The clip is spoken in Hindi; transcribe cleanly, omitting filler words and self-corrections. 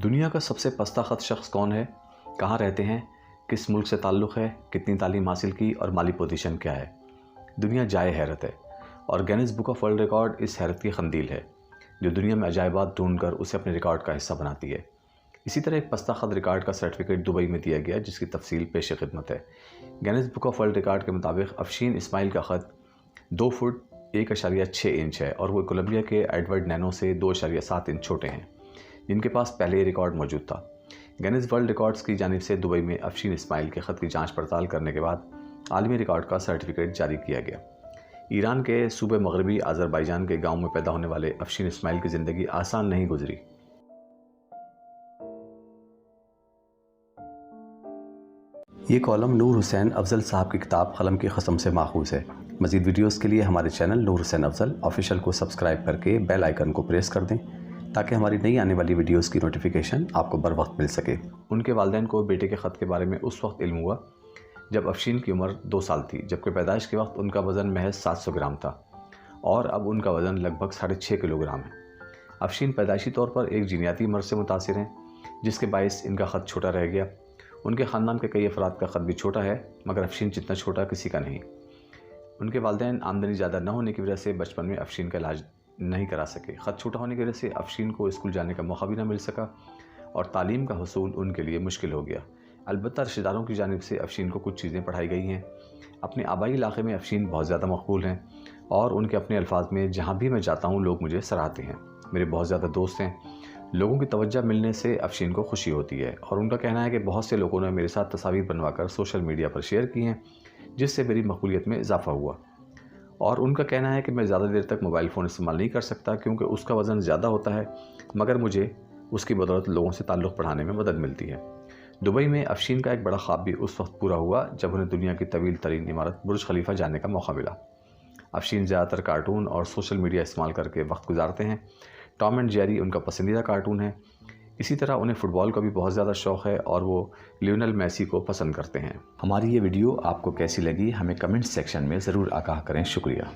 दुनिया का सबसे पस्ताखत शख्स कौन है, कहाँ रहते हैं, किस मुल्क से ताल्लुक़ है, कितनी तालीम हासिल की और माली पोजीशन क्या है। दुनिया जाए हैरत है और Guinness book of world record इस हैरत की खंदील है जो दुनिया में अजायबात ढूंढकर उसे अपने रिकॉर्ड का हिस्सा बनाती है। इसी तरह एक पस्ताखत रिकॉर्ड का सर्टिफिकेट दुबई में दिया गया जिसकी तफसील पेश खिदमत है। Guinness book of world record के मुताबिक अफशीन इस्माइल का ख़त 2 फुट 1.6 इंच है और वो कोलंबिया के एडवर्ड नैनो से 2.7 इंच छोटे हैं, जिनके पास पहले ही रिकॉर्ड मौजूद था। गिनीज़ वर्ल्ड रिकॉर्ड्स की जानिब से दुबई में अफशीन इस्माइल के ख़त की जांच पड़ताल करने के बाद आलमी रिकॉर्ड का सर्टिफिकेट जारी किया गया। ईरान के सूबे मगरबी अज़रबैजान के गांव में पैदा होने वाले अफशीन इस्माइल की ज़िंदगी आसान नहीं गुजरी। ये कॉलम नूर हुसैन अफजल साहब की किताब क़लम की कसम से माखूज़ है। मज़ीद वीडियोज़ के लिए हमारे चैनल नूर हुसैन अफजल ऑफिशियल को सब्सक्राइब करके बेल आइकन को प्रेस कर दें ताकि हमारी नई आने वाली वीडियोज़ की नोटिफिकेशन आपको बर वक्त मिल सके। उनके वालिदैन को बेटे के ख़त के बारे में उस वक्त इल्म हुआ जब अफशीन की उम्र 2 साल थी, जबकि पैदाइश के वक्त उनका वज़न महज 700 ग्राम था और अब उनका वज़न लगभग 6.5 किलोग्राम है। अफशीन पैदाइशी तौर पर एक जीनियाती मर्ज़ से मुतासिर हैं जिसके बायस इनका ख़त छोटा रह गया। उनके ख़ानदान के कई अफराद का ख़त भी छोटा है मगर अफशीन जितना छोटा किसी का नहीं। उनके वालिदैन आमदनी ज़्यादा न होने की वजह से बचपन में अफशीन का इलाज नहीं करा सके। ख़त छोटा होने की वजह से अफशीन को स्कूल जाने का मौका भी ना मिल सका और तालीम का हुसूल उनके लिए मुश्किल हो गया। अलबत्ता रिश्तेदारों की जानिब से अफशीन को कुछ चीज़ें पढ़ाई गई हैं। अपने आबाई इलाके में अफशीन बहुत ज़्यादा मकबूल हैं और उनके अपने अल्फाज में जहाँ भी मैं जाता हूँ लोग मुझे सराहते हैं। मेरे बहुत ज़्यादा दोस्त हैं। लोगों की तवज्जो मिलने से अफशीन को खुशी होती है और उनका कहना है कि बहुत से लोगों ने मेरे साथ तस्वीर बनवाकर सोशल मीडिया पर शेयर की हैं जिससे मेरी मकबूलियत में इजाफ़ा हुआ। और उनका कहना है कि मैं ज़्यादा देर तक मोबाइल फ़ोन इस्तेमाल नहीं कर सकता क्योंकि उसका वज़न ज़्यादा होता है, मगर मुझे उसकी बदौलत लोगों से ताल्लुक़ बढ़ाने में मदद मिलती है। दुबई में अफशीन का एक बड़ा ख्वाब भी उस वक्त पूरा हुआ जब उन्हें दुनिया की तवील तरीन इमारत बुर्ज खलीफा जाने का मौका मिला। अफशीन ज़्यादातर कार्टून और सोशल मीडिया इस्तेमाल करके वक्त गुजारते हैं। टॉम एंड जेरी उनका पसंदीदा कार्टून है। इसी तरह उन्हें फ़ुटबॉल का भी बहुत ज़्यादा शौक़ है और वो लियोनेल मेसी को पसंद करते हैं। हमारी ये वीडियो आपको कैसी लगी हमें कमेंट सेक्शन में ज़रूर आगाह करें। शुक्रिया।